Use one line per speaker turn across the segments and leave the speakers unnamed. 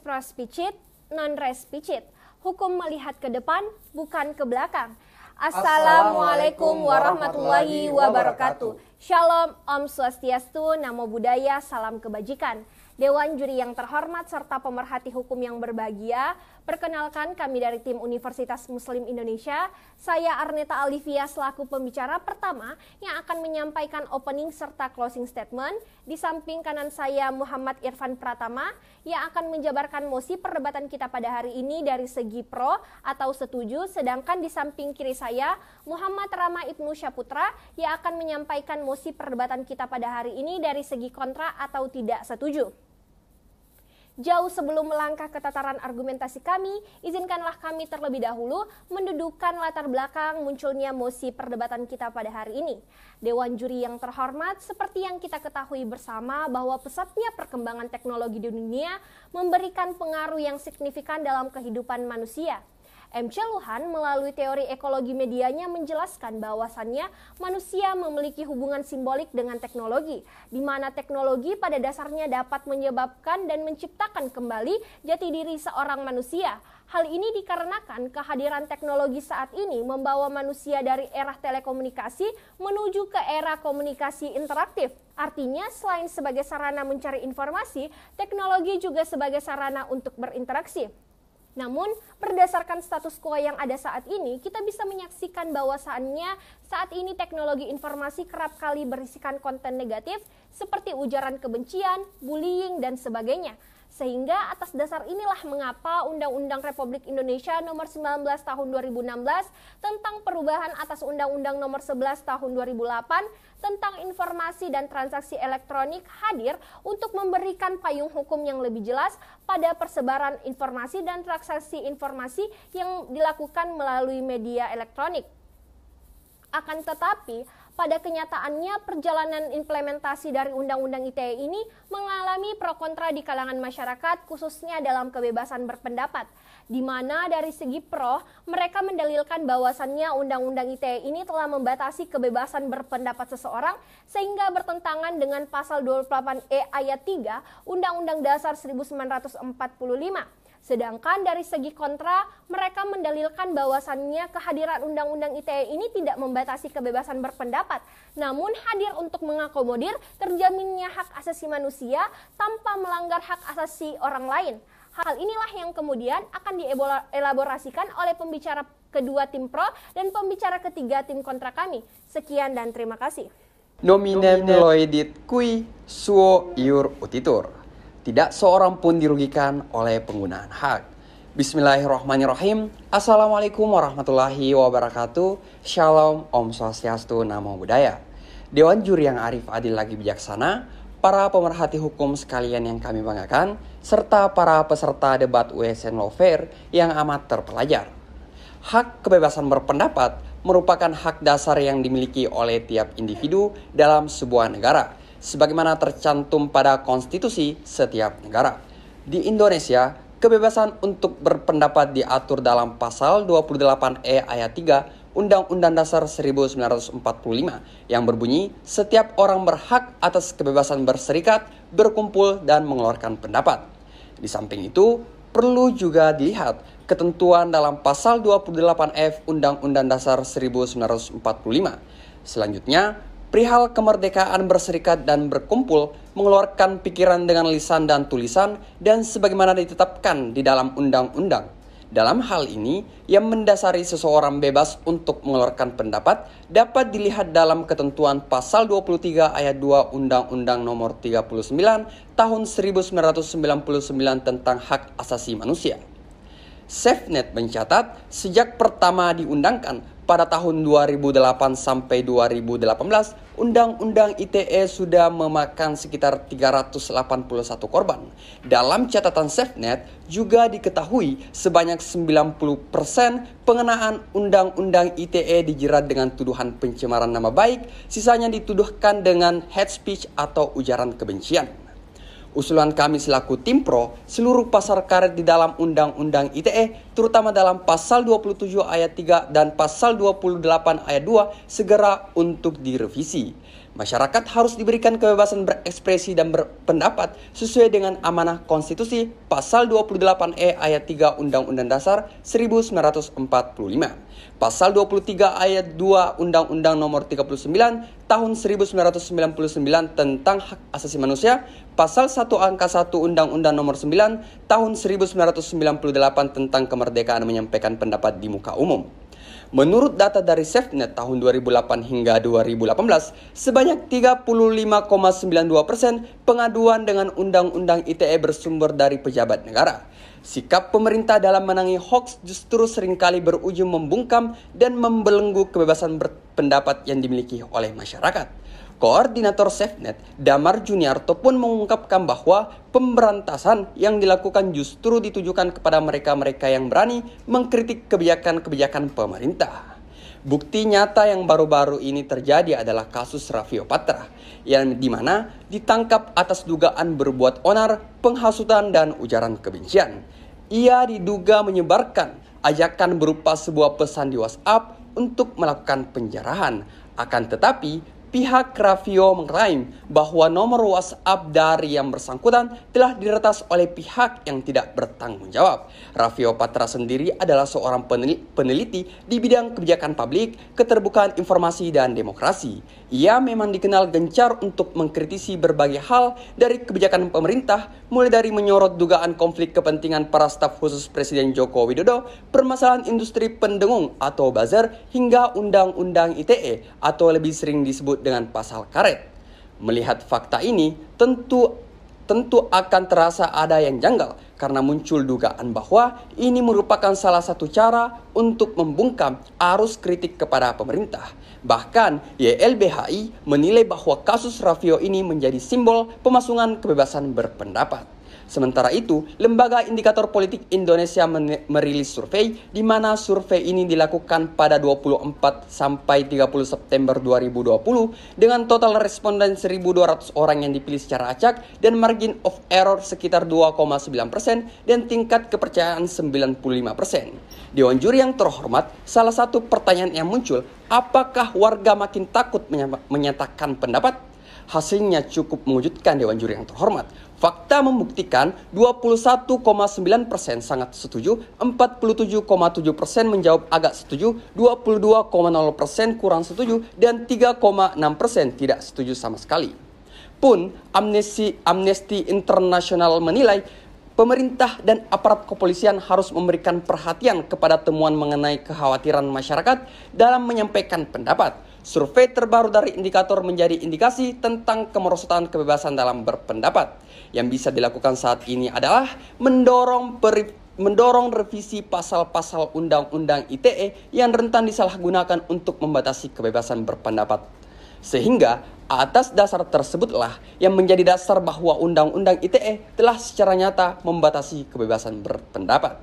Pros Picit, non res picit. Hukum melihat ke depan, bukan ke belakang. Assalamualaikum warahmatullahi wabarakatuh. Shalom, Om Swastiastu, Namo Buddhaya, salam kebajikan. Dewan Juri yang terhormat serta pemerhati hukum yang berbahagia, perkenalkan kami dari tim Universitas Muslim Indonesia. Saya Arneta Alivia selaku pembicara pertama yang akan menyampaikan opening serta closing statement. Di samping kanan saya Muhammad Irfan Pratama yang akan menjabarkan mosi perdebatan kita pada hari ini dari segi pro atau setuju. Sedangkan di samping kiri saya Muhammad Rama Ibnu Syaputra yang akan menyampaikan mosi perdebatan kita pada hari ini dari segi kontra atau tidak setuju. Jauh sebelum melangkah ke tataran argumentasi kami, izinkanlah kami terlebih dahulu mendudukkan latar belakang munculnya mosi perdebatan kita pada hari ini. Dewan Juri yang terhormat, seperti yang kita ketahui bersama bahwa pesatnya perkembangan teknologi di dunia memberikan pengaruh yang signifikan dalam kehidupan manusia. M.C. Luhan melalui teori ekologi medianya menjelaskan bahwasannya manusia memiliki hubungan simbolik dengan teknologi, di mana teknologi pada dasarnya dapat menyebabkan dan menciptakan kembali jati diri seorang manusia. Hal ini dikarenakan kehadiran teknologi saat ini membawa manusia dari era telekomunikasi menuju ke era komunikasi interaktif. Artinya, selain sebagai sarana mencari informasi, teknologi juga sebagai sarana untuk berinteraksi. Namun, berdasarkan status quo yang ada saat ini, kita bisa menyaksikan bahwasannya saat ini teknologi informasi kerap kali berisikan konten negatif seperti ujaran kebencian, bullying, dan sebagainya. Sehingga atas dasar inilah mengapa Undang-Undang Republik Indonesia Nomor 19 Tahun 2016 tentang perubahan atas Undang-Undang Nomor 11 Tahun 2008 tentang informasi dan transaksi elektronik hadir untuk memberikan payung hukum yang lebih jelas pada persebaran informasi dan transaksi informasi yang dilakukan melalui media elektronik. Akan tetapi, pada kenyataannya perjalanan implementasi dari Undang-Undang ITE ini mengalami pro kontra di kalangan masyarakat, khususnya dalam kebebasan berpendapat, di mana dari segi pro, mereka mendalilkan bahwasannya Undang-Undang ITE ini telah membatasi kebebasan berpendapat seseorang sehingga bertentangan dengan pasal 28E ayat 3 Undang-Undang Dasar 1945. Sedangkan dari segi kontra, mereka mendalilkan bahwasannya kehadiran Undang-Undang ITE ini tidak membatasi kebebasan berpendapat, namun hadir untuk mengakomodir terjaminnya hak asasi manusia tanpa melanggar hak asasi orang lain. Hal inilah yang kemudian akan dielaborasikan oleh pembicara kedua tim pro dan pembicara ketiga tim kontra kami. Sekian dan terima kasih.
Nominem loedit qui suo iur utitur. Tidak seorang pun dirugikan oleh penggunaan hak. Bismillahirrahmanirrahim. Assalamualaikum warahmatullahi wabarakatuh. Shalom, Om Swastiastu, Namo Buddhaya. Dewan Juri yang arif, adil lagi bijaksana, para pemerhati hukum sekalian yang kami banggakan, serta para peserta debat USN Lawfare yang amat terpelajar. Hak kebebasan berpendapat merupakan hak dasar yang dimiliki oleh tiap individu dalam sebuah negara, sebagaimana tercantum pada konstitusi setiap negara. Di Indonesia, kebebasan untuk berpendapat diatur dalam pasal 28E ayat 3 Undang-Undang Dasar 1945 yang berbunyi setiap orang berhak atas kebebasan berserikat, berkumpul, dan mengeluarkan pendapat. Di samping itu, perlu juga dilihat ketentuan dalam pasal 28F Undang-Undang Dasar 1945. Selanjutnya, perihal kemerdekaan berserikat dan berkumpul, mengeluarkan pikiran dengan lisan dan tulisan, dan sebagaimana ditetapkan di dalam undang-undang. Dalam hal ini, yang mendasari seseorang bebas untuk mengeluarkan pendapat dapat dilihat dalam ketentuan pasal 23 ayat 2 Undang-Undang Nomor 39 Tahun 1999 tentang Hak Asasi Manusia. SafeNet mencatat, sejak pertama diundangkan pada tahun 2008 sampai 2018, Undang-Undang ITE sudah memakan sekitar 381 korban. Dalam catatan SafeNet juga diketahui sebanyak 90% pengenaan Undang-Undang ITE dijerat dengan tuduhan pencemaran nama baik, sisanya dituduhkan dengan hate speech atau ujaran kebencian. Usulan kami selaku tim pro, seluruh pasar karet di dalam Undang-Undang ITE terutama dalam pasal 27 ayat 3 dan pasal 28 ayat 2 segera untuk direvisi. Masyarakat harus diberikan kebebasan berekspresi dan berpendapat sesuai dengan amanah konstitusi pasal 28E ayat 3 Undang-Undang Dasar 1945. Pasal 23 ayat 2 Undang-Undang Nomor 39 Tahun 1999 tentang Hak Asasi Manusia, Pasal 1 Angka 1 Undang-Undang Nomor 9 Tahun 1998 tentang kemerdekaan menyampaikan pendapat di muka umum. Menurut data dari SafeNet tahun 2008 hingga 2018, sebanyak 35,92% pengaduan dengan Undang-Undang ITE bersumber dari pejabat negara. Sikap pemerintah dalam menangani hoaks justru seringkali berujung membungkam dan membelenggu kebebasan berpendapat yang dimiliki oleh masyarakat. Koordinator SafeNet, Damar Juniarto pun mengungkapkan bahwa pemberantasan yang dilakukan justru ditujukan kepada mereka-mereka yang berani mengkritik kebijakan-kebijakan pemerintah. Bukti nyata yang baru-baru ini terjadi adalah kasus Raffio Patra, yang dimana ditangkap atas dugaan berbuat onar, penghasutan, dan ujaran kebencian. Ia diduga menyebarkan ajakan berupa sebuah pesan di WhatsApp untuk melakukan penjarahan. Akan tetapi, pihak Raffio mengklaim bahwa nomor WhatsApp dari yang bersangkutan telah diretas oleh pihak yang tidak bertanggung jawab. Raffio Patra sendiri adalah seorang peneliti di bidang kebijakan publik, keterbukaan informasi, dan demokrasi. Ia memang dikenal gencar untuk mengkritisi berbagai hal dari kebijakan pemerintah, mulai dari menyorot dugaan konflik kepentingan para staf khusus Presiden Joko Widodo, permasalahan industri pendengung atau buzzer, hingga Undang-Undang ITE atau lebih sering disebut dengan pasal karet. Melihat fakta ini, tentu akan terasa ada yang janggal karena muncul dugaan bahwa ini merupakan salah satu cara untuk membungkam arus kritik kepada pemerintah. Bahkan YLBHI menilai bahwa kasus Raffio ini menjadi simbol pemasungan kebebasan berpendapat. Sementara itu, Lembaga Indikator Politik Indonesia merilis survei di mana survei ini dilakukan pada 24 sampai 30 September 2020 dengan total responden 1.200 orang yang dipilih secara acak dan margin of error sekitar 2,9% dan tingkat kepercayaan 95%. Dewan Juri yang terhormat, salah satu pertanyaan yang muncul, apakah warga makin takut menyatakan pendapat? Hasilnya cukup mengejutkan Dewan Juri yang terhormat. Fakta membuktikan 21,9% sangat setuju, 47,7% menjawab agak setuju, 22,0% kurang setuju, dan 3,6% tidak setuju sama sekali. Pun Amnesty International menilai pemerintah dan aparat kepolisian harus memberikan perhatian kepada temuan mengenai kekhawatiran masyarakat dalam menyampaikan pendapat. Survei terbaru dari indikator menjadi indikasi tentang kemerosotan kebebasan dalam berpendapat. Yang bisa dilakukan saat ini adalah mendorong revisi pasal-pasal Undang-Undang ITE yang rentan disalahgunakan untuk membatasi kebebasan berpendapat. Sehingga atas dasar tersebutlah yang menjadi dasar bahwa Undang-Undang ITE telah secara nyata membatasi kebebasan berpendapat.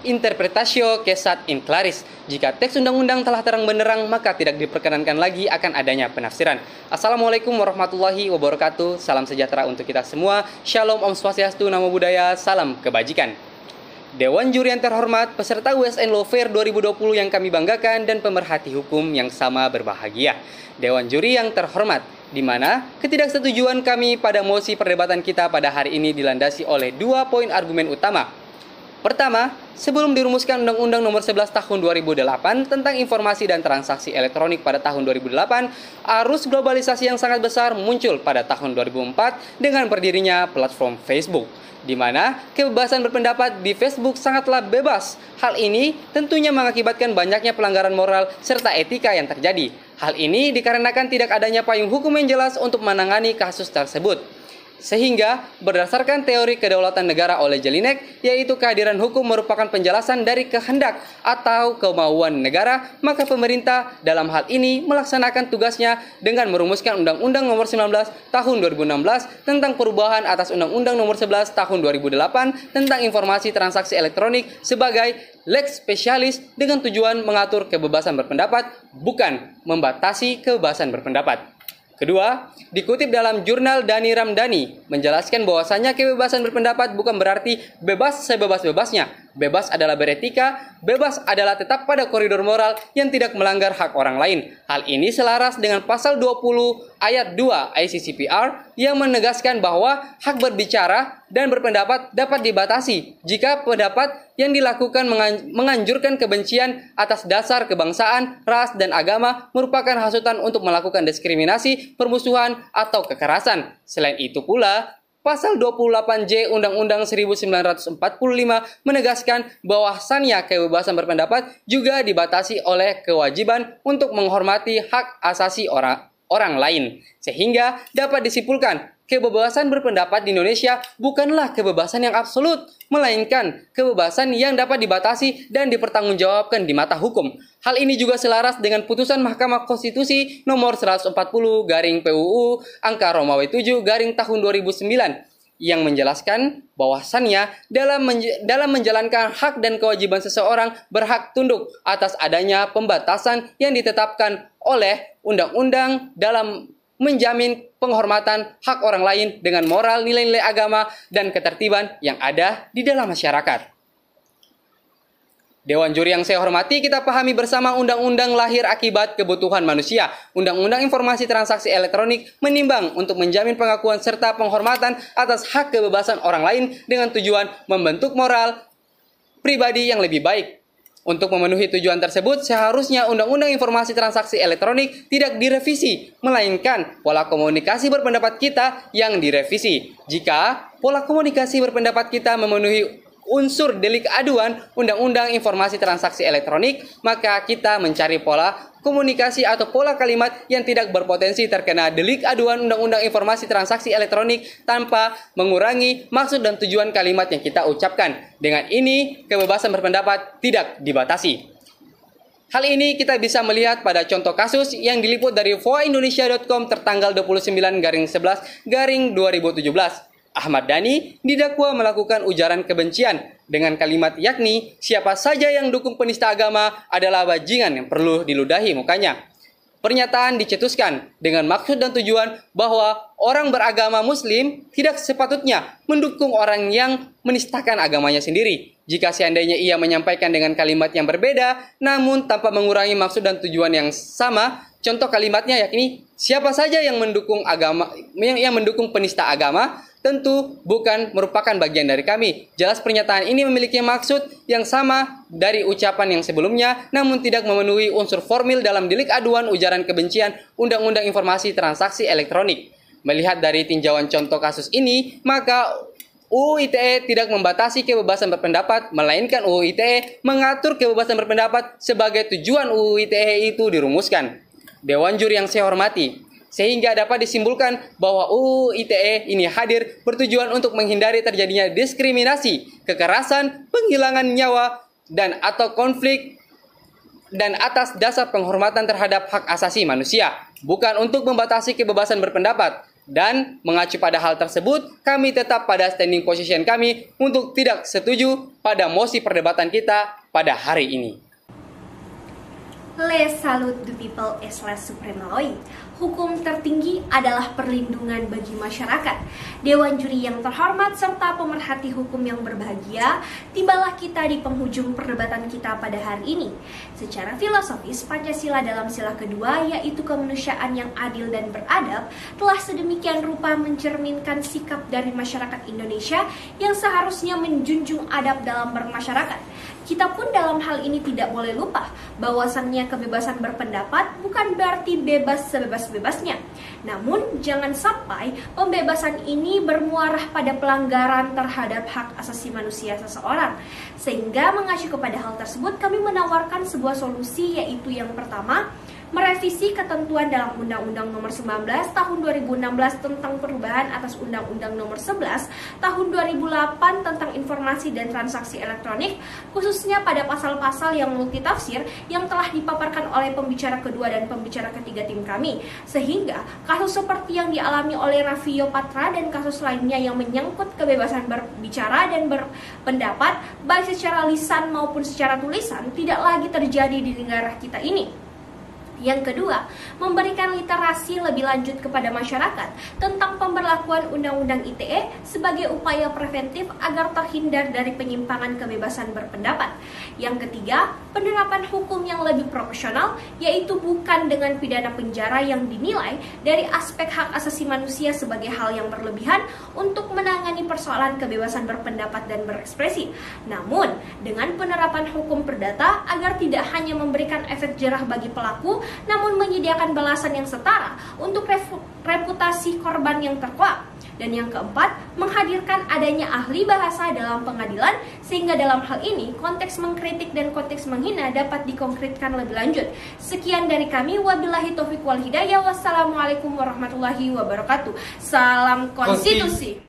Interpretatio Kesat in Claris. Jika teks undang-undang telah terang benderang, maka tidak diperkenankan lagi akan adanya penafsiran. Assalamualaikum warahmatullahi wabarakatuh. Salam sejahtera untuk kita semua. Shalom, Om Swastiastu, Namo Buddhaya, salam kebajikan. Dewan Juri yang terhormat, peserta USN Law Fair 2020 yang kami banggakan, dan pemerhati hukum yang sama berbahagia. Dewan Juri yang terhormat, di mana ketidaksetujuan kami pada mosi perdebatan kita pada hari ini dilandasi oleh 2 poin argumen utama. Pertama, sebelum dirumuskan Undang-Undang Nomor 11 Tahun 2008 tentang informasi dan transaksi elektronik pada tahun 2008, arus globalisasi yang sangat besar muncul pada tahun 2004 dengan berdirinya platform Facebook, di mana kebebasan berpendapat di Facebook sangatlah bebas. Hal ini tentunya mengakibatkan banyaknya pelanggaran moral serta etika yang terjadi. Hal ini dikarenakan tidak adanya payung hukum yang jelas untuk menangani kasus tersebut. Sehingga berdasarkan teori kedaulatan negara oleh Jelinek, yaitu kehadiran hukum merupakan penjelasan dari kehendak atau kemauan negara, maka pemerintah dalam hal ini melaksanakan tugasnya dengan merumuskan Undang-Undang Nomor 19 Tahun 2016 tentang perubahan atas Undang-Undang Nomor 11 Tahun 2008 tentang informasi transaksi elektronik sebagai lex specialis dengan tujuan mengatur kebebasan berpendapat, bukan membatasi kebebasan berpendapat. Kedua, dikutip dalam jurnal Dani Ramdhani, menjelaskan bahwasanya kebebasan berpendapat bukan berarti bebas sebebas-bebasnya, Bebas adalah beretika, bebas adalah tetap pada koridor moral yang tidak melanggar hak orang lain. Hal ini selaras dengan pasal 20 ayat 2 ICCPR yang menegaskan bahwa hak berbicara dan berpendapat dapat dibatasi jika pendapat yang dilakukan menganjurkan kebencian atas dasar kebangsaan, ras, dan agama merupakan hasutan untuk melakukan diskriminasi, permusuhan, atau kekerasan. Selain itu pula, Pasal 28J Undang-Undang 1945 menegaskan bahwasannya kebebasan berpendapat juga dibatasi oleh kewajiban untuk menghormati hak asasi orang lain. Sehingga dapat disimpulkan, kebebasan berpendapat di Indonesia bukanlah kebebasan yang absolut, melainkan kebebasan yang dapat dibatasi dan dipertanggungjawabkan di mata hukum. Hal ini juga selaras dengan putusan Mahkamah Konstitusi nomor 140/PUU angka Romawi 7 tahun 2009 yang menjelaskan bahwasannya dalam menjalankan hak dan kewajiban seseorang berhak tunduk atas adanya pembatasan yang ditetapkan oleh undang-undang dalam menjamin penghormatan hak orang lain dengan moral, nilai-nilai agama, dan ketertiban yang ada di dalam masyarakat. Dewan Juri yang saya hormati, kita pahami bersama Undang-Undang Lahir akibat kebutuhan manusia. Undang-Undang Informasi Transaksi Elektronik menimbang untuk menjamin pengakuan serta penghormatan atas hak kebebasan orang lain dengan tujuan membentuk moral pribadi yang lebih baik. Untuk memenuhi tujuan tersebut, seharusnya Undang-Undang Informasi Transaksi Elektronik tidak direvisi, melainkan pola komunikasi berpendapat kita yang direvisi. Jika pola komunikasi berpendapat kita memenuhi unsur delik aduan Undang-Undang Informasi Transaksi Elektronik, maka kita mencari pola komunikasi atau pola kalimat yang tidak berpotensi terkena delik aduan Undang-Undang Informasi Transaksi Elektronik tanpa mengurangi maksud dan tujuan kalimat yang kita ucapkan. Dengan ini, kebebasan berpendapat tidak dibatasi. Hal ini kita bisa melihat pada contoh kasus yang diliput dari voaindonesia.com tertanggal 29/11/2017. Ahmad Dhani didakwa melakukan ujaran kebencian dengan kalimat yakni siapa saja yang dukung penista agama adalah bajingan yang perlu diludahi mukanya. Pernyataan dicetuskan dengan maksud dan tujuan bahwa orang beragama Muslim tidak sepatutnya mendukung orang yang menistakan agamanya sendiri. Jika seandainya ia menyampaikan dengan kalimat yang berbeda, namun tanpa mengurangi maksud dan tujuan yang sama, contoh kalimatnya yakni siapa saja yang mendukung penista agama tentu bukan merupakan bagian dari kami. Jelas pernyataan ini memiliki maksud yang sama dari ucapan yang sebelumnya, namun tidak memenuhi unsur formil dalam delik aduan ujaran kebencian Undang-Undang Informasi Transaksi Elektronik. Melihat dari tinjauan contoh kasus ini, maka UU ITE tidak membatasi kebebasan berpendapat, melainkan UU ITE mengatur kebebasan berpendapat sebagai tujuan UU ITE itu dirumuskan. Dewan Juri yang saya hormati, sehingga dapat disimpulkan bahwa UU ITE ini hadir bertujuan untuk menghindari terjadinya diskriminasi, kekerasan, penghilangan nyawa, dan atau konflik dan atas dasar penghormatan terhadap hak asasi manusia, bukan untuk membatasi kebebasan berpendapat. Dan mengacu pada hal tersebut, kami tetap pada standing position kami untuk tidak setuju pada mosi perdebatan kita pada hari ini.
Les salute the people is less supreme law. Hukum tertinggi adalah perlindungan bagi masyarakat. Dewan Juri yang terhormat serta pemerhati hukum yang berbahagia, tibalah kita di penghujung perdebatan kita pada hari ini. Secara filosofis, Pancasila dalam sila kedua, yaitu kemanusiaan yang adil dan beradab, telah sedemikian rupa mencerminkan sikap dari masyarakat Indonesia yang seharusnya menjunjung adab dalam bermasyarakat. Kita pun dalam hal ini tidak boleh lupa bahwasannya kebebasan berpendapat bukan berarti bebas sebebas-bebasnya. Namun jangan sampai pembebasan ini bermuarah pada pelanggaran terhadap hak asasi manusia seseorang. Sehingga mengacu kepada hal tersebut, kami menawarkan sebuah solusi, yaitu yang pertama, merevisi ketentuan dalam Undang-Undang Nomor 19 Tahun 2016 tentang perubahan atas Undang-Undang Nomor 11 Tahun 2008 tentang informasi dan transaksi elektronik, khususnya pada pasal-pasal yang multitafsir yang telah dipaparkan oleh pembicara kedua dan pembicara ketiga tim kami, sehingga kasus seperti yang dialami oleh Raffio Patra dan kasus lainnya yang menyangkut kebebasan berbicara dan berpendapat baik secara lisan maupun secara tulisan tidak lagi terjadi di negara kita ini. Yang kedua, memberikan literasi lebih lanjut kepada masyarakat tentang pemberlakuan Undang-Undang ITE sebagai upaya preventif agar terhindar dari penyimpangan kebebasan berpendapat. Yang ketiga, penerapan hukum yang lebih proporsional, yaitu bukan dengan pidana penjara yang dinilai dari aspek hak asasi manusia sebagai hal yang berlebihan untuk menangani persoalan kebebasan berpendapat dan berekspresi. Namun, dengan penerapan hukum perdata agar tidak hanya memberikan efek jerah bagi pelaku, namun menyediakan balasan yang setara untuk reputasi korban yang terkuak. Dan yang keempat, menghadirkan adanya ahli bahasa dalam pengadilan sehingga dalam hal ini konteks mengkritik dan konteks menghina dapat dikonkretkan lebih lanjut. Sekian dari kami, wabillahi taufiq wal hidayah. Wassalamualaikum warahmatullahi wabarakatuh. Salam konstitusi.